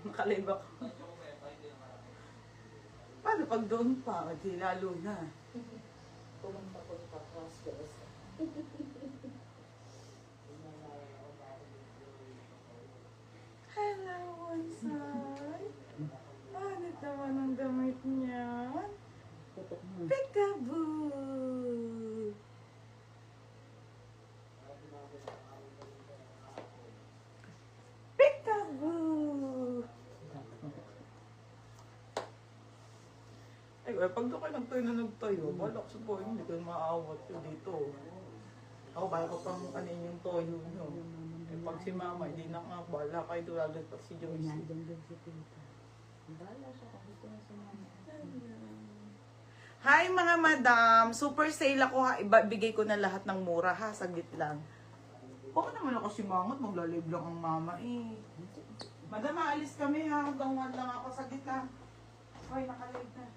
Nakalive ako. Paano pag doon pa? Di lalo na. Pumunta ko sa cross-dress. Hello, Bonsai. Ano naman ang damit niya? Peekaboo! Peekaboo! Ay, pag doon kayo nagtayo na nagtayo, balak sa toyo, hindi kayo maaawat yun dito. Ako, kaya ko pang anin yung toyo nyo. Eh, pag si mama, hindi na nga, bala kayo doon, lalo pa si Joyce. Nandun din si Tita. Bala siya kahit na si Mama. Hi mga madam! Super sale ako ha. Ibigay ko na lahat ng mura ha. Saglit lang. Baka naman ako si Mangot. Maglalib lang ang mama eh. Madam, aalis kami ha. Hanggang 1 lang ako. Saglit lang. Hoy, nakalib na.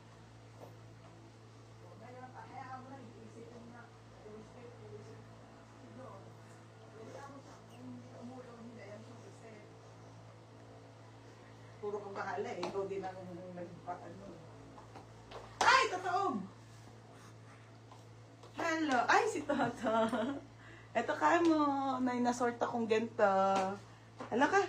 Puro kang bahala eh. Ikaw din ang nagpaano. Ay, totoo! Hello! Ay, si Tata. Eto ka mo. Nasort akong genta. Hala ka.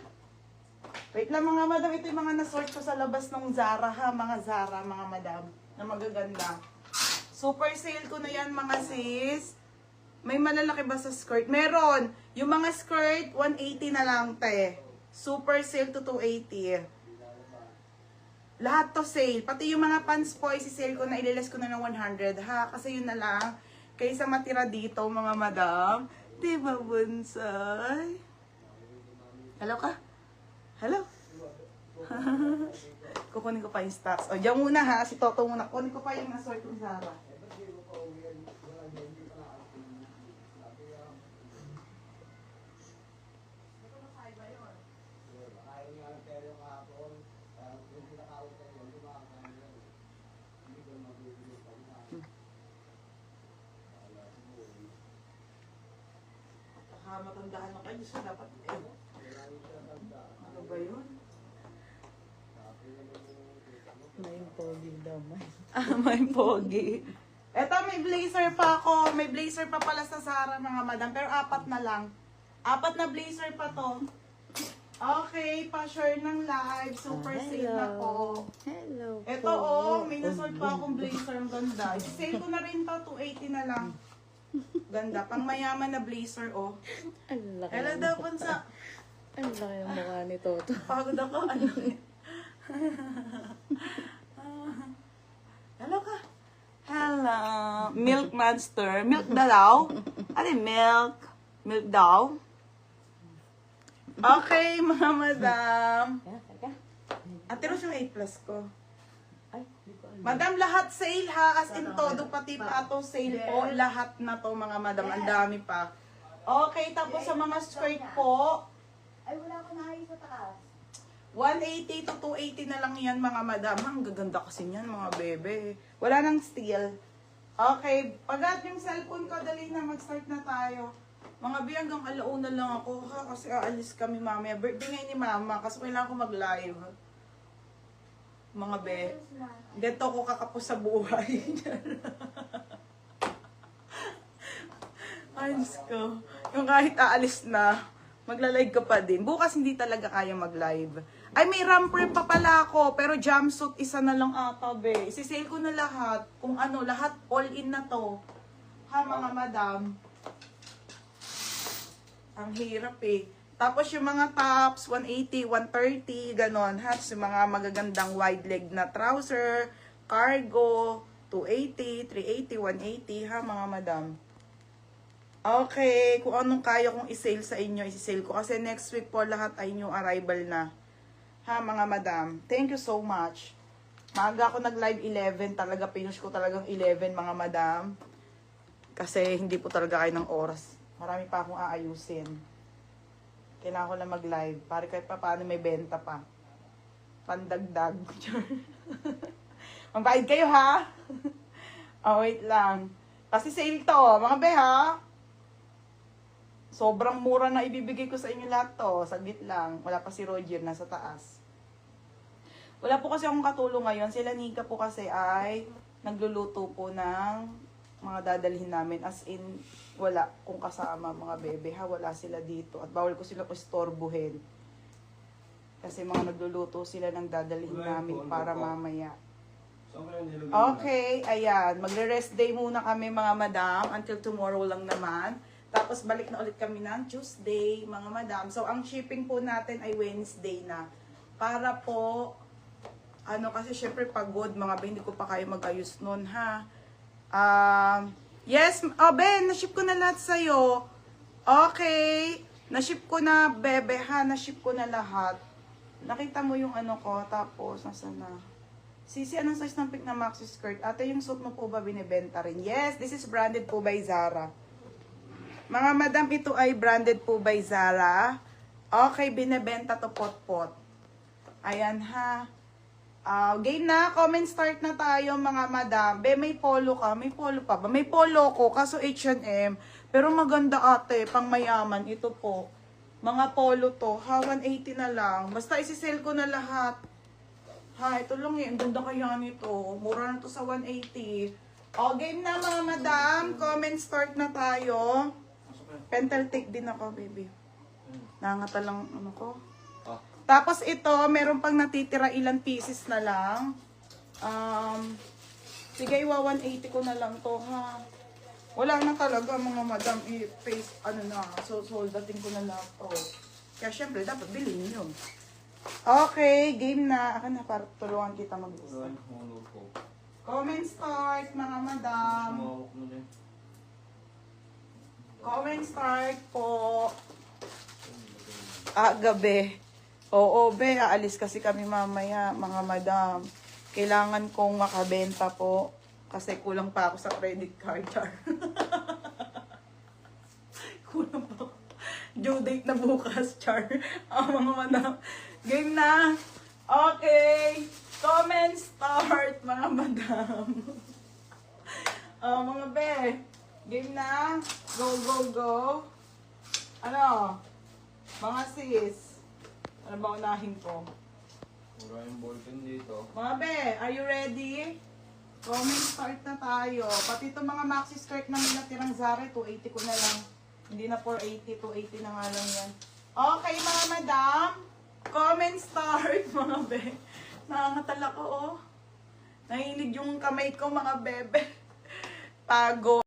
Wait lang mga madam. Ito yung mga nasort ko sa labas ng Zara ha. Mga Zara, mga madam. Na magaganda. Super sale ko na yan mga sis. May malalaki ba sa skirt? Meron. Yung mga skirt, 180 na lang te. Super sale to 280. Lahat to sale. Pati yung mga pants po, isi-sale ko na, ililes ko na ng 100 ha. Kasi yun na lang. Kaysa matira dito mga madam. Diba, Bonsai? Hello ka? Hello? Kukunin ko pa yung stocks. O, diyan muna ha. Si Toto muna. Kukunin ko pa yung nasort ng Zara. Matandahan na kayo. So, dapat ano ba yun? May pogi daw, may. May pogi. Eto, may blazer pa ako. May blazer pa pala sa Zara, mga madam. Pero 4 na lang. 4 na blazer pa to. Okay, pa-share ng live. Super sale na po. Hello. Eto, oh, may nasort pa akong blazer. Ang ganda. Sale ko na rin to. 280 na lang. Ganda. Pang mayaman na blazer, oh. Ang laki. Hello daw, Punsa. Ang laki ang mukha ni Toto. Pagod ako. Ano? Hello ka. Hello. Milk monster. Milk daw. Ano yung milk? Milk daw. Okay, mga madam. Ate Ros yung 8 plus ko. Ay, di ko alam. Madam, lahat sale ha. As in todo, pati pa to sale po. Lahat na to, mga madam. Ang dami pa. Okay, tapos sa mga skirt po, Ay, wala ko naayos sa taas. 180 to 280 na lang yan, mga madam. Ang gaganda kasi niyan, mga bebe. Wala nang steel. Okay, pagat yung cellphone ko, dali na, mag-start na tayo. Mga bi, hanggang alauna lang ako ha, kasi aalis kami mamaya. Birthday ngayon ni mama, kasi kailangan ko mag-live. Mga be, ganito ko kakapos sa buhay. Ay, Diyos ko. Yung kahit aalis na, magla-live ka pa din. Bukas hindi talaga kaya mag-live. Ay, may romper pa pala ako, pero jumpsuit isa na lang ata, be. Isisale ko na lahat. Kung ano, lahat all in na to. Ha, mga madam. Ang hirap eh. Tapos yung mga tops, 180, 130, ganon. Ha? Yung mga magagandang wide leg na trouser, cargo, 280, 380, 180, ha mga madam. Okay, kung anong kaya kong i-sale sa inyo, i-sale ko. Kasi next week po lahat ay new arrival na. Ha mga madam. Thank you so much. Maaga ako nag-live 11. Talaga, pinush ko talagang 11 mga madam. Kasi hindi po talaga kayo ng oras. Marami pa akong aayusin. Kailangan ko na mag-live. Para kahit pa paano may benta pa. Pandagdag. Magbayad kayo ha? Oh, wait lang. Kasi sale to, mga be ha? Sobrang mura na ibibigay ko sa inyo lahat to. Saglit lang. Wala pa si Roger, nasa taas. Wala po kasi akong katulong ngayon. Sila Nika po kasi ay nagluluto po ng mga dadalhin namin. As in, wala kung kasama mga bebe ha. Wala sila dito. At bawal ko sila istorbohin. Kasi mga nagluluto sila ng dadalhin namin para mamaya. Okay, ayan. Magre-rest day muna kami mga madam until tomorrow lang naman. Tapos balik na ulit kami ng Tuesday mga madam. So ang shipping po natin ay Wednesday na. Para po, kasi syempre pagod mga be, hindi ko pa kayo mag-ayos nun ha. Yes, Ben, na-ship ko na lahat sa'yo. Okay, na-ship ko na bebe ha, na-ship ko na lahat. Nakita mo yung ko, tapos nasa na. Sisi, anong size ng pick na maxi skirt? Ate, yung suit mo po ba binibenta rin? Yes, this is branded po by Zara. Mga madam, ito ay branded po by Zara. Okay, binibenta to pot-pot. Ayan ha. Game na, comment start na tayo mga madam. Be, may polo ka. May polo pa ba? May polo ko, kaso H&M. Pero maganda ate, pang mayaman. Ito po. Mga polo to. Ha, 180 na lang. Basta isisell ko na lahat. Ha, ito lang eh. Ang ganda kaya nito. Mura na to sa 180. Game na mga madam. Comment start na tayo. Pentel take din ako, baby. Nangata lang ko. Tapos ito, meron pang natitira ilang pieces na lang. Sige, 180 ko na lang to, ha. Wala na talaga mga madam. I-face, so soldating ko na lang to. Kaya syempre, dapat bilhin nyo. Okay, game na. Akan na, para tulungan kita mag-isa. Comment start, mga madam. Comment start po. Gabi. Oo, be, aalis kasi kami mamaya, mga madam. Kailangan kong makabenta po. Kasi kulang pa ako sa credit card, char. Kulang pa ako. Due date na bukas, char. Mga madam. Game na. Okay. Comment start, mga madam. Mga be. Game na. Go, go, go. Mga sis. Ano ba unahin ko? Wala yung ballpen dito. Mga be, are you ready? Comment start na tayo. Pati itong mga maxi skirt namin natirang Zara, 280 ko na lang. Hindi na 480, 280 na nga lang yan. Okay, mga madam. Comment start, mga be. Nangangatal ako, oh. Nahilig yung kamay ko, mga bebe. Pagod.